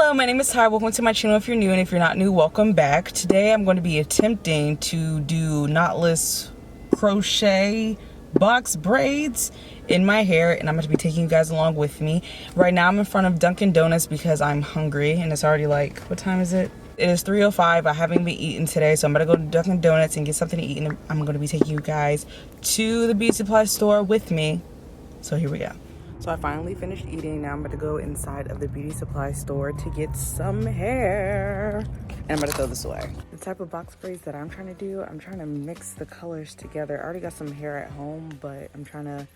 Hello, my name is Ty. Welcome to my channel if you're new, and if you're not new, welcome back. Today I'm going to be attempting to do knotless crochet box braids in my hair, and I'm going to be taking you guys along with me. Right now I'm in front of Dunkin' Donuts because I'm hungry, and it's already like, what time is it? It is 3:05. I haven't been eating today, so I'm going to go to Dunkin' Donuts and get something to eat, and I'm going to be taking you guys to the beauty supply store with me. So here we go. So I finally finished eating. Now I'm about to go inside of the beauty supply store to get some hair. And I'm about to throw this away. The type of box braids that I'm trying to do, I'm trying to mix the colors together. I already got some hair at home, but I'm trying to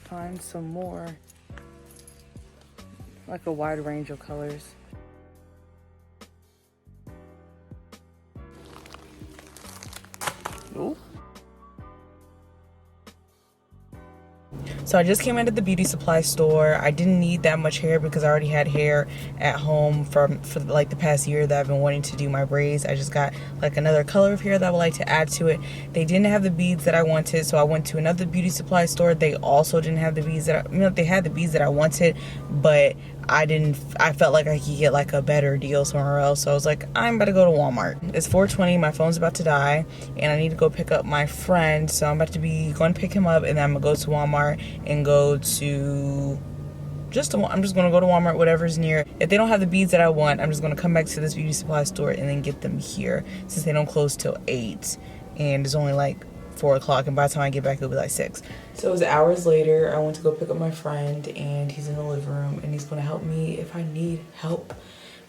find some more, like a wide range of colors. Ooh. So I just came into the beauty supply store. I didn't need that much hair because I already had hair at home for like the past year that I've been wanting to do my braids. I just got like another color of hair that I would like to add to it. They didn't have the beads that I wanted, so I went to another beauty supply store. They also didn't have the beads that they had the beads that I wanted, but I felt like I could get like a better deal somewhere else. So I was like, I'm about to go to Walmart. It's 4:20, my phone's about to die, and I need to go pick up my friend. So I'm about to be going to pick him up, and then I'm gonna go to Walmart and go to I'm just gonna go to Walmart, whatever's near. If they don't have the beads that I want, I'm just gonna come back to this beauty supply store and then get them here, since they don't close till 8 and it's only like 4 o'clock, and by the time I get back it'll be like 6. So it was hours later. I went to go pick up my friend, and he's in the living room, and he's gonna help me if I need help.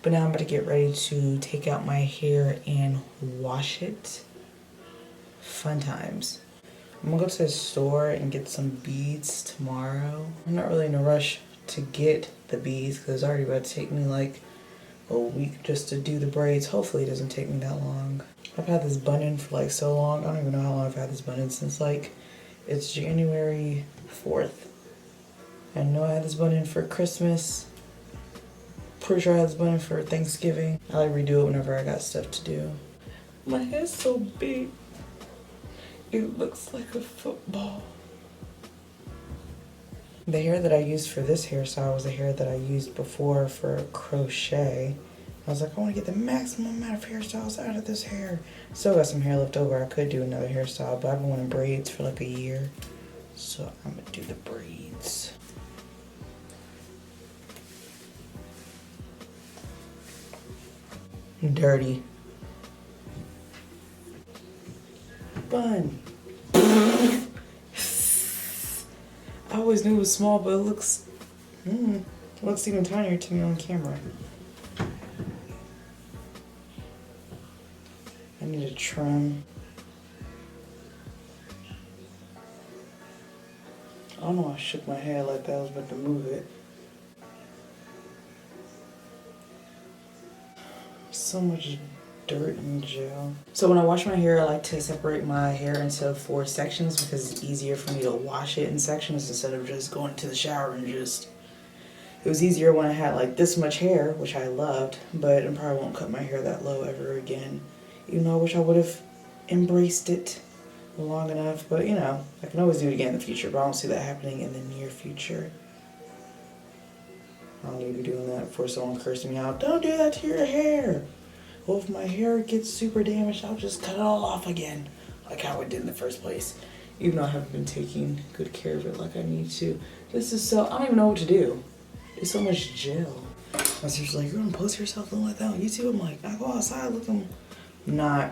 But now I'm about to get ready to take out my hair and wash it. Fun times. I'm gonna go to the store and get some beads tomorrow. I'm not really in a rush to get the beads because it's already about to take me like a week just to do the braids. Hopefully it doesn't take me that long. I've had this bun-in for like so long. I don't even know how long I've had this bun-in since like it's January 4th. I know I had this bun-in for Christmas. Pretty sure I had this bun-in for Thanksgiving. I like redo it whenever I got stuff to do. My hair's so big. It looks like a football. The hair that I used for this hairstyle was the hair that I used before for crochet. I was like, I want to get the maximum amount of hairstyles out of this hair. Still got some hair left over. I could do another hairstyle, but I've been wanting braids for like a year. So I'm going to do the braids. Dirty. Bun. I always knew it was small, but it looks even tinier to me on camera. I need to trim. I don't know why I shook my head like that. I was about to move it. So much dirt and gel. So when I wash my hair, I like to separate my hair into 4 sections because it's easier for me to wash it in sections instead of just going to the shower and just... It was easier when I had like this much hair, which I loved, but I probably won't cut my hair that low ever again. Even though I wish I would have embraced it long enough, but you know, I can always do it again in the future, but I don't see that happening in the near future. I don't need to be doing that before someone curses me out. Don't do that to your hair. Well, if my hair gets super damaged, I'll just cut it all off again, like how I did in the first place. Even though I haven't been taking good care of it like I need to. This is so, I don't even know what to do. There's so much gel. My sister's like, you're gonna post yourself looking like that on YouTube? I'm like, I go outside looking, I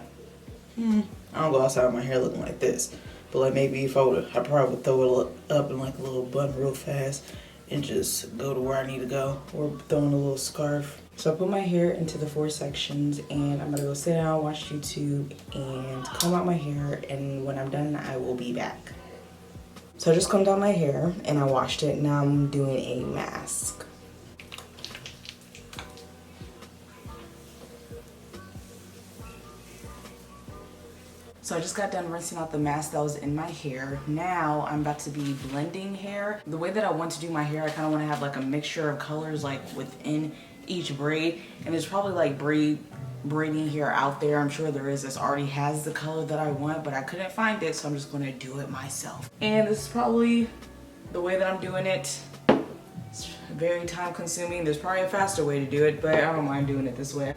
don't go outside with my hair looking like this. But like maybe if I probably would throw it up in like a little bun real fast and just go to where I need to go, or throw in a little scarf. So I put my hair into the 4 sections, and I'm gonna go sit down, watch YouTube, and comb out my hair, and when I'm done, I will be back. So I just combed out my hair, and I washed it. Now I'm doing a mask. So I just got done rinsing out the mask that was in my hair. Now I'm about to be blending hair. The way that I want to do my hair, I kind of want to have like a mixture of colors like within each braid, and there's probably like braiding hair out there, I'm sure there is, this already has the color that I want, but I couldn't find it, so I'm just going to do it myself. And this is probably the way that I'm doing it It's very time consuming. There's probably a faster way to do it, but I don't mind doing it this way.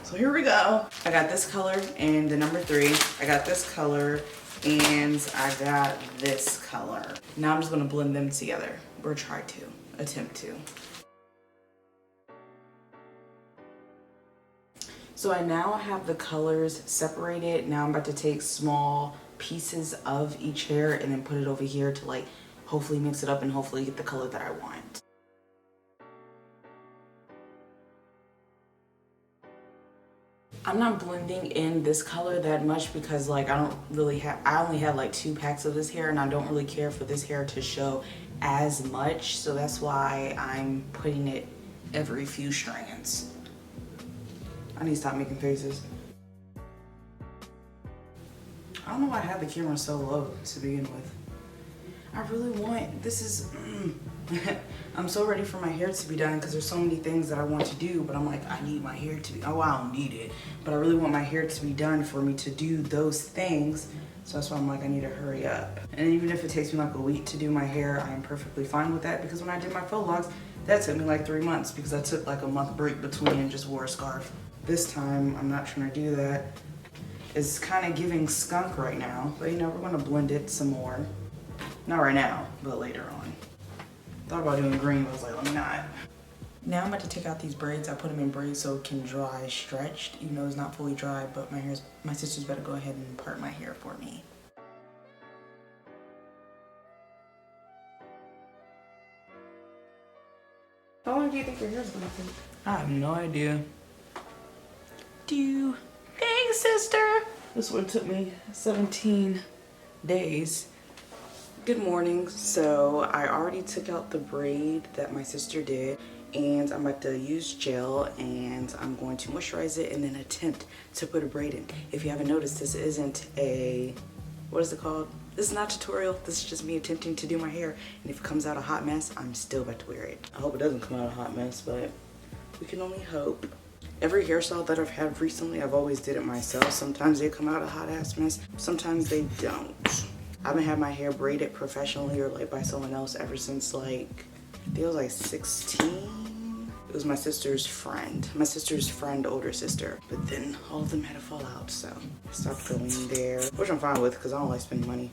So here we go. I got this color and the number 3. I got this color and I got this color. Now I'm just gonna blend them together, or try to, attempt to. So I now have the colors separated. Now I'm about to take small pieces of each hair and then put it over here to like hopefully mix it up and hopefully get the color that I want. I'm not blending in this color that much because like I only have like 2 packs of this hair and I don't really care for this hair to show as much. So that's why I'm putting it every few strands. I need to stop making faces. I don't know why I had the camera so low to begin with. I really want, this is, I'm so ready for my hair to be done because there's so many things that I want to do, but I'm like, I need my hair to be, oh, I don't need it. But I really want my hair to be done for me to do those things. So that's why I'm like, I need to hurry up. And even if it takes me like a week to do my hair, I am perfectly fine with that because when I did my faux locks, that took me like 3 months because I took like a month break between and just wore a scarf. This time, I'm not trying to do that. It's kind of giving skunk right now, but you know, we're gonna blend it some more. Not right now, but later on. Thought about doing green, but I was like, let me not. Now I'm about to take out these braids. I put them in braids so it can dry stretched, even though it's not fully dry, but my sister's better go ahead and part my hair for me. How long do you think your hair's gonna take? I have no idea. Thanks, sister. This one took me 17 days. Good morning. So I already took out the braid that my sister did and I'm about to use gel and I'm going to moisturize it and then attempt to put a braid in. If you haven't noticed, this isn't a, what is it called? This is not a tutorial. This is just me attempting to do my hair. And if it comes out a hot mess, I'm still about to wear it. I hope it doesn't come out a hot mess, but we can only hope. Every hairstyle that I've had recently, I've always did it myself. Sometimes they come out a hot ass mess, sometimes they don't. I haven't had my hair braided professionally or like by someone else ever since like, I think it was like 16. It was my sister's friend. My sister's friend, older sister. But then all of them had a fallout, so I stopped going there. Which I'm fine with because I don't like spending money.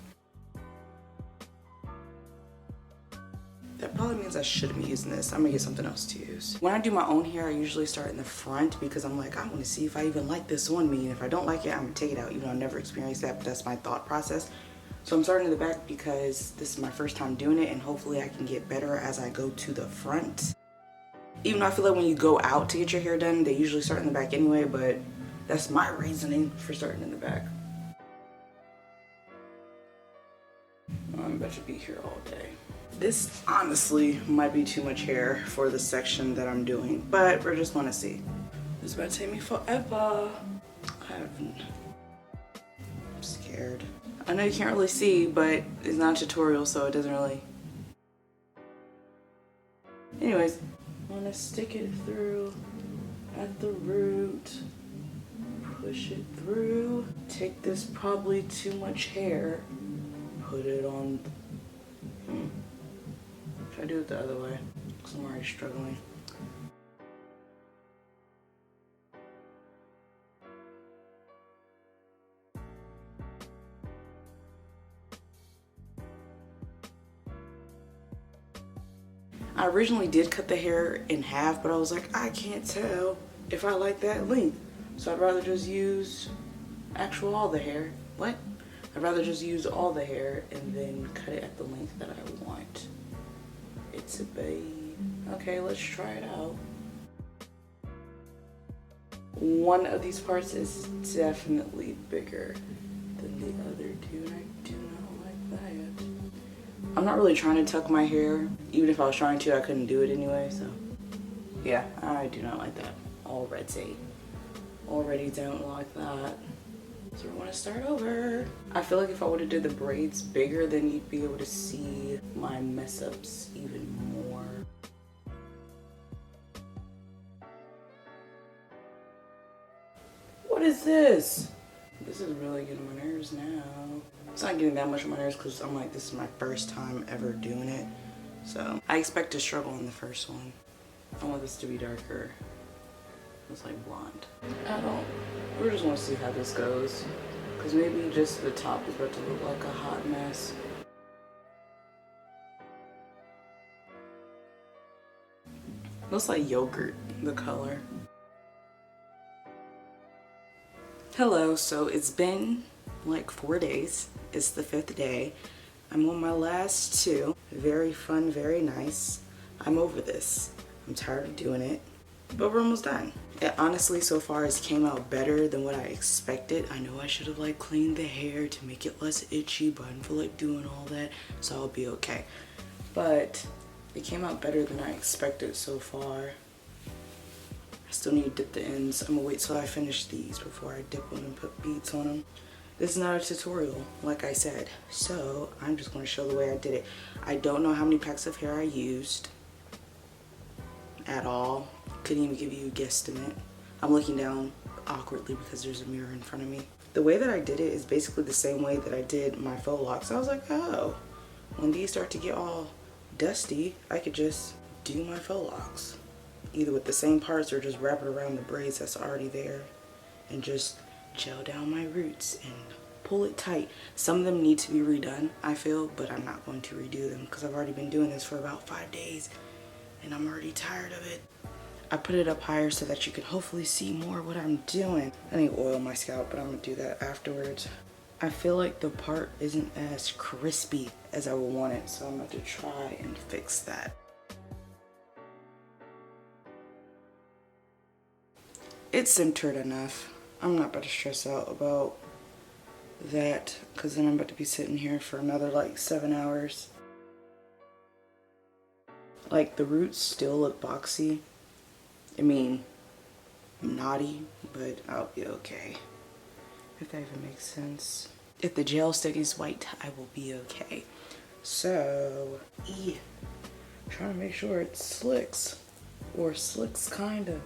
That probably means I shouldn't be using this. I'm gonna get something else to use. When I do my own hair, I usually start in the front because I'm like, I wanna see if I even like this on me. And if I don't like it, I'm gonna take it out. Even though I've never experienced that, but that's my thought process. So I'm starting in the back because this is my first time doing it and hopefully I can get better as I go to the front. Even though I feel like when you go out to get your hair done, they usually start in the back anyway, but that's my reasoning for starting in the back. I'm about to be here all day. This honestly might be too much hair for the section that I'm doing, but we're just gonna see. This is about to take me forever. I'm scared. I know you can't really see, but it's not a tutorial, so it doesn't really. Anyways, I'm gonna stick it through at the root, push it through, take this probably too much hair, put it on. Should I do it the other way? Because I'm already struggling. I originally did cut the hair in half, but I was like, I can't tell if I like that length. So I'd rather just use all the hair. What? I'd rather just use all the hair and then cut it at the length that I want. It's a babe. Okay, let's try it out. One of these parts is definitely bigger than the other two, and I do not like that. I'm not really trying to tuck my hair. Even if I was trying to, I couldn't do it anyway, so. Yeah, I do not like that already. Already don't like that. So we're gonna start over. I feel like if I would've did the braids bigger, then you'd be able to see my mess ups even more. What is this? This is really getting on my nerves now. It's not getting that much on my nerves because I'm like, this is my first time ever doing it. So I expect to struggle in the first one. I want this to be darker. It's like blonde. We're just gonna see how this goes. Cause maybe just the top is about to look like a hot mess. Looks like yogurt, the color. Hello, so it's been like 4 days. It's the 5th day. I'm on my last 2. Very fun, very nice. I'm over this. I'm tired of doing it, but we're almost done. It honestly so far has came out better than what I expected. I know I should have like cleaned the hair to make it less itchy, but I didn't feel like doing all that, so I'll be okay. But it came out better than I expected so far. I still need to dip the ends. I'm gonna wait till I finish these before I dip them and put beads on them. This is not a tutorial, like I said, so I'm just gonna show the way I did it. I don't know how many packs of hair I used at all. Couldn't even give you a guesstimate. I'm looking down awkwardly because there's a mirror in front of me. The way that I did it is basically the same way that I did my faux locks. I was like, oh, when these start to get all dusty, I could just do my faux locks. Either with the same parts or just wrap it around the braids that's already there and just gel down my roots and pull it tight. Some of them need to be redone, I feel, but I'm not going to redo them because I've already been doing this for about 5 days and I'm already tired of it. I put it up higher so that you can hopefully see more what I'm doing. I need to oil my scalp, but I'm gonna do that afterwards. I feel like the part isn't as crispy as I would want it, so I'm going to try and fix that. It's centered enough. I'm not about to stress out about that because then I'm about to be sitting here for another like 7 hours. Like the roots still look boxy. I mean, knotty, but I'll be okay. If that even makes sense. If the gel stays white, I will be okay. So, trying to make sure it slicks, or slicks kind of.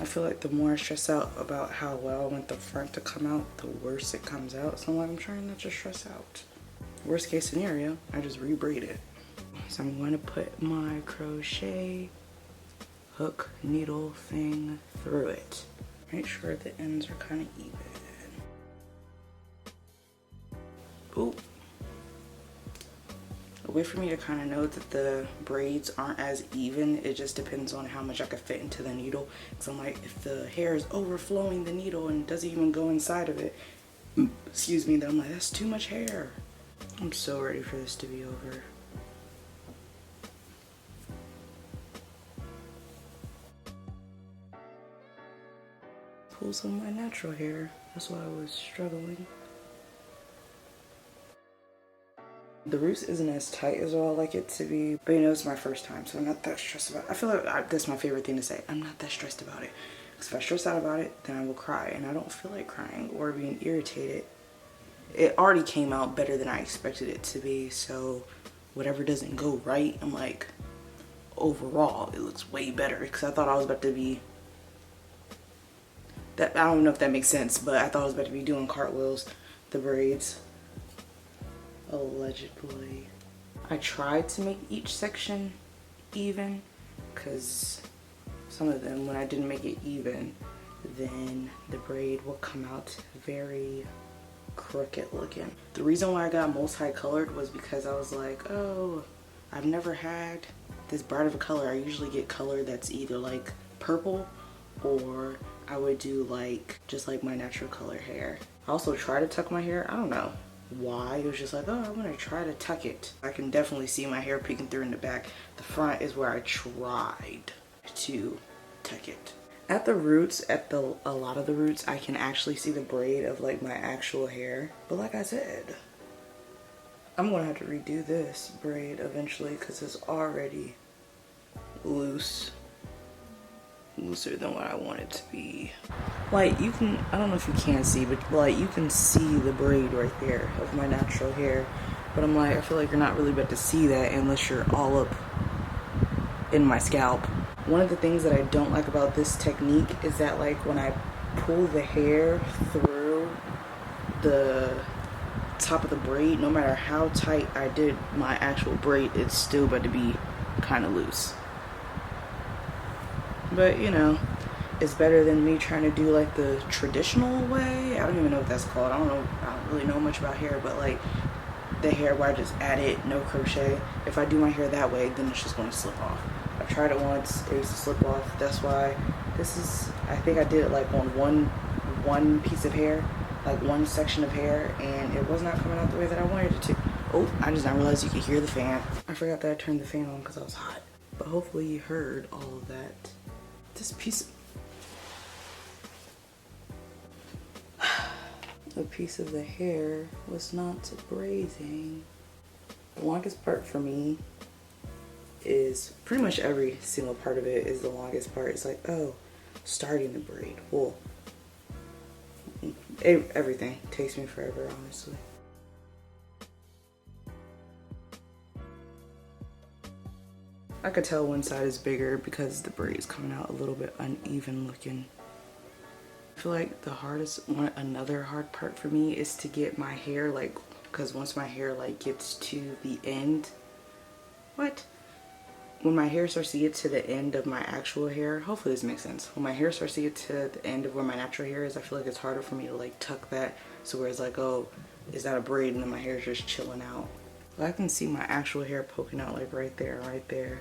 I feel like the more I stress out about how well I want the front to come out, the worse it comes out. So I'm like, I'm trying not to stress out. Worst case scenario, I just rebraid it. So I'm going to put my crochet hook needle thing through it. Make sure the ends are kind of even. Ooh. A way for me to kind of know that the braids aren't as even, it just depends on how much I can fit into the needle. Because I'm like, if the hair is overflowing the needle and doesn't even go inside of it, excuse me, then I'm like, that's too much hair. I'm so ready for this to be over. Pull some of my natural hair. That's why I was struggling. The roots isn't as tight as I like it to be, but you know, it's my first time, so I'm not that stressed about it. I feel like that's my favorite thing to say. I'm not that stressed about it. Because if I stress out about it, then I will cry, and I don't feel like crying or being irritated. It already came out better than I expected it to be, so whatever doesn't go right, I'm like, overall, it looks way better. Because I thought I was about to be, I don't know if that makes sense, but I thought I was about to be doing cartwheels, the braids. Allegedly. I tried to make each section even because some of them, when I didn't make it even, then the braid will come out very crooked looking. The reason why I got multicolored was because I was like, oh, I've never had this bright of a color. I usually get color that's either like purple or I would do like just like my natural color hair. I also try to tuck my hair. I don't know why. It was just like, oh, I'm gonna try to tuck it. I can definitely see my hair peeking through in the back. The front is where I tried to tuck it. At the roots, a lot of the roots, I can actually see the braid of like my actual hair. But like I said, I'm gonna have to redo this braid eventually because it's already loose. Looser than what I want it to be. Like you can, I don't know if you can see, but like you can see the braid right there of my natural hair. But I'm like, I feel like you're not really about to see that unless you're all up in my scalp. One of the things that I don't like about this technique is that like when I pull the hair through the top of the braid, no matter how tight I did my actual braid, it's still about to be kind of loose. But you know, it's better than me trying to do like the traditional way. I don't even know what that's called. I don't really know much about hair, but like the hair where I just add it, no crochet. If I do my hair that way, then it's just going to slip off. I've tried it once, it used to slip off. That's why this is, I think I did it like on one piece of hair, like one section of hair, and it was not coming out the way that I wanted it to. Oh, I just didn't realize you could hear the fan. I forgot that I turned the fan on because I was hot. But hopefully you heard all of that. This piece, a piece of the hair was not braiding. The longest part for me is pretty much every single part of it is the longest part. It's like, oh, starting the braid. Well, everything takes me forever, honestly. I could tell one side is bigger because the braid is coming out a little bit uneven looking. I feel like the hardest one, another hard part for me is to get my hair, like, because once my hair like gets to the end, when my hair starts to get to the end of my actual hair, hopefully this makes sense. When my hair starts to get to the end of where my natural hair is, I feel like it's harder for me to like tuck that. So where it's like, oh, is that a braid? And then my hair is just chilling out. But I can see my actual hair poking out like right there, right there.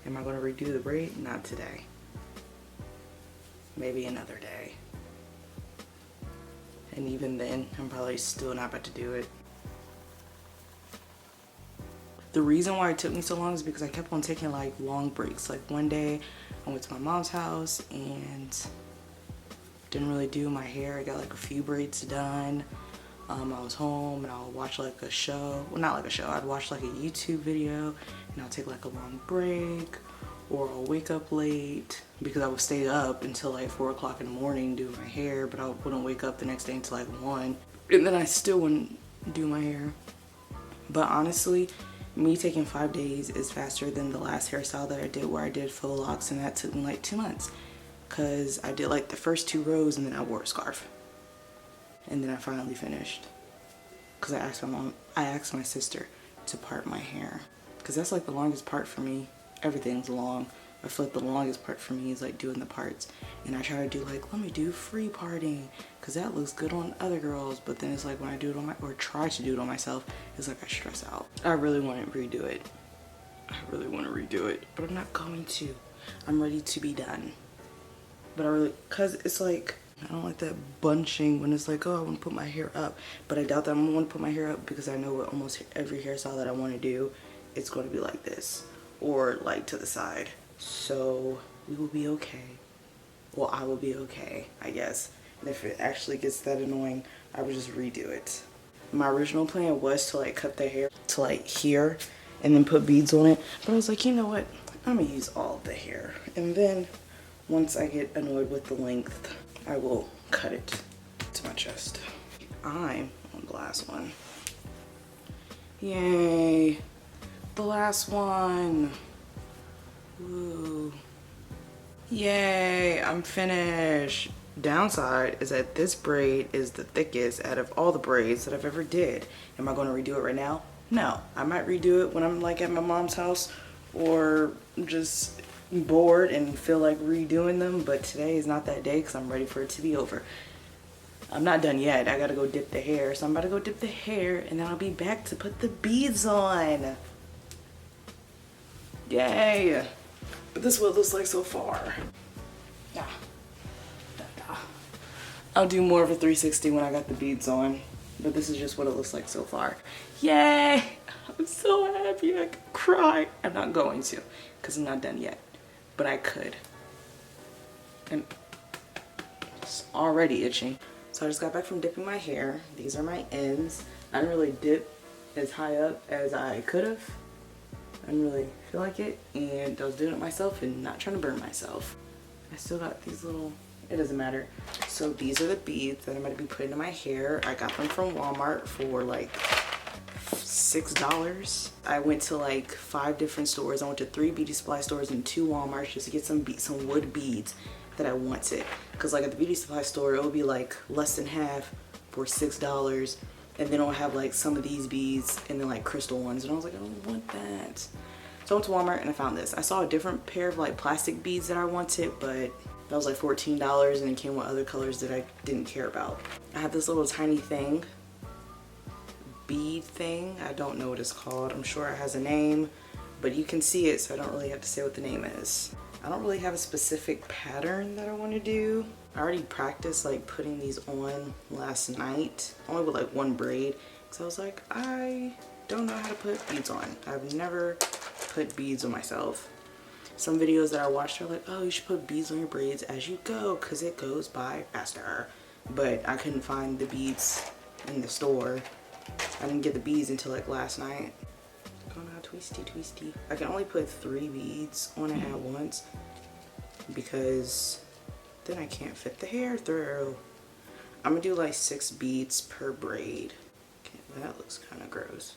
Am I gonna redo the braid? Not today. Maybe another day. And even then, I'm probably still not about to do it. The reason why it took me so long is because I kept on taking like long breaks. Like one day I went to my mom's house and didn't really do my hair. I got like a few braids done. I was home and I'll watch like a show. Well, not like a show. I'd watch like a YouTube video and I'll take like a long break, or I'll wake up late because I would stay up until like 4 o'clock in the morning doing my hair, but I wouldn't wake up the next day until like 1. And then I still wouldn't do my hair. But honestly, me taking 5 days is faster than the last hairstyle that I did, where I did faux locks, and that took me like 2 months. Cause I did like the first 2 rows and then I wore a scarf. And then I finally finished. Cause I asked my sister to part my hair. Cause that's like the longest part for me. Everything's long. I feel like the longest part for me is like doing the parts. And I try to do like, let me do free parting, cause that looks good on other girls. But then it's like when I do it on or try to do it on myself, it's like I stress out. I really want to redo it. I really want to redo it, but I'm not going to. I'm ready to be done. But cause it's like, I don't like that bunching when it's like, oh, I want to put my hair up. But I doubt that I'm going to want to put my hair up because I know with almost every hairstyle that I want to do, it's going to be like this or like to the side. So we will be okay. Well, I will be okay, I guess. And if it actually gets that annoying, I would just redo it. My original plan was to like cut the hair to like here and then put beads on it. But I was like, you know what? I'm going to use all of the hair. And then once I get annoyed with the length, I will cut it to my chest. I'm on the last one. Yay. The last one. Woo. Yay, I'm finished. Downside is that this braid is the thickest out of all the braids that I've ever did. Am I going to redo it right now? No. I might redo it when I'm like at my mom's house or just bored and feel like redoing them, but today is not that day because I'm ready for it to be over. I'm not done yet. I gotta go dip the hair, so I'm about to go dip the hair and then I'll be back to put the beads on. Yay! But this is what it looks like so far. Yeah. I'll do more of a 360 when I got the beads on, but this is just what it looks like so far. Yay! I'm so happy I could cry. I'm not going to because I'm not done yet. But I could. And it's already itching. So I just got back from dipping my hair. These are my ends. I didn't really dip as high up as I could have. I didn't really feel like it. And I was doing it myself and not trying to burn myself. I still got these little, it doesn't matter. So these are the beads that I'm going to be putting in my hair. I got them from Walmart for like $6. I went to like 5 different stores. I went to 3 beauty supply stores and 2 Walmarts just to get some wood beads that I wanted. Because like at the beauty supply store, it would be like less than half for $6. and then it'll have like some of these beads and then like crystal ones, and I was like, I don't want that. So I went to Walmart and I found this. I saw a different pair of like plastic beads that I wanted, but that was like $14, and it came with other colors that I didn't care about. I have this little tiny thing, bead thing. I don't know what it's called. I'm sure it has a name, but you can see it, so I don't really have to say what the name is. I don't really have a specific pattern that I want to do. I already practiced like putting these on last night, only with like one braid, because I was like, I don't know how to put beads on. I've never put beads on myself. Some videos that I watched are like, oh, you should put beads on your braids as you go because it goes by faster. But I couldn't find the beads in the store. I didn't get the beads until like last night. Oh no, twisty, twisty. I can only put 3 beads on it at once because then I can't fit the hair through. I'm gonna do like 6 beads per braid. Okay, that looks kind of gross.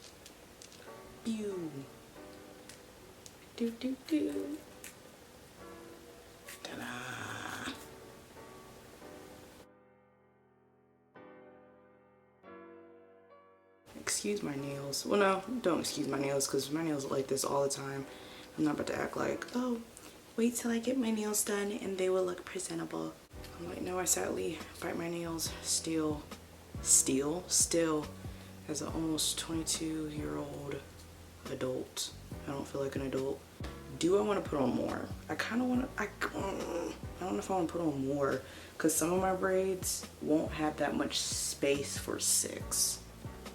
Pew. Do do do. Ta-da. Excuse my nails. Well, no, don't excuse my nails because my nails look like this all the time. I'm not about to act like, oh, wait till I get my nails done and they will look presentable. I'm like, no, I sadly bite my nails still as an almost 22-year-old adult. I don't feel like an adult. Do I want to put on more? I kind of want to, I don't know if I want to put on more because some of my braids won't have that much space for 6.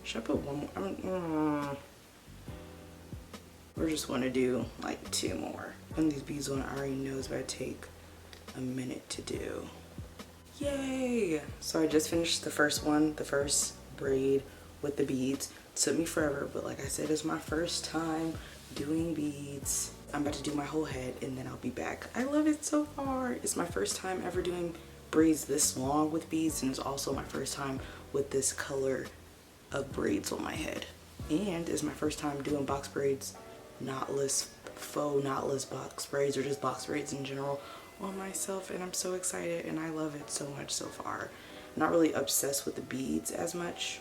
Should I put one more? We're just going to do like 2 more. And these beads on, I already know it's going to take a minute to do. Yay! So I just finished the first one, the first braid with the beads. It took me forever, but like I said, it's my first time doing beads. I'm about to do my whole head and then I'll be back. I love it so far. It's my first time ever doing braids this long with beads, and it's also my first time with this color of braids on my head. And it's my first time doing box braids, knotless, faux knotless box braids, or just box braids in general on myself, and I'm so excited and I love it so much so far. I'm not really obsessed with the beads as much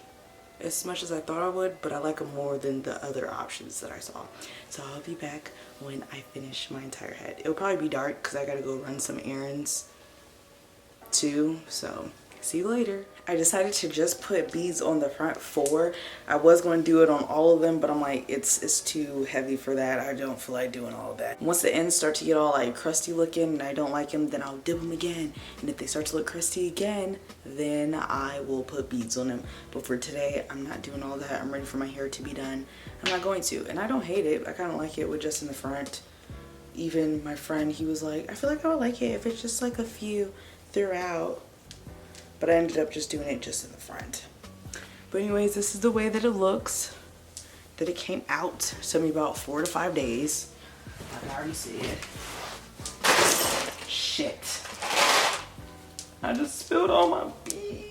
as I thought I would, but I like them more than the other options that I saw. So I'll be back when I finish my entire head. It'll probably be dark because I gotta go run some errands too, so see you later. I decided to just put beads on the front 4. I was going to do it on all of them, but I'm like, it's too heavy for that. I don't feel like doing all of that. Once the ends start to get all like crusty looking and I don't like them, then I'll dip them again. And if they start to look crusty again, then I will put beads on them. But for today, I'm not doing all that. I'm ready for my hair to be done. I'm not going to. And I don't hate it. I kind of like it with just in the front. Even my friend, he was like, I feel like I would like it if it's just like a few throughout. But I ended up just doing it just in the front. But anyways, this is the way that it looks, that it came out. It took me about 4 to 5 days. I can already see it. Shit. I just spilled all my beads.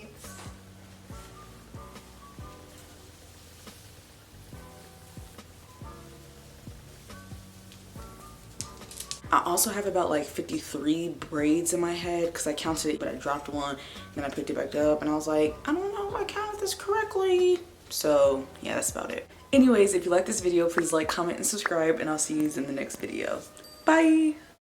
I also have about like 53 braids in my head because I counted it, but I dropped one, then I picked it back up and I was like, I don't know if I counted this correctly. So yeah, that's about it. Anyways, if you like this video, please like, comment, and subscribe, and I'll see you in the next video. Bye!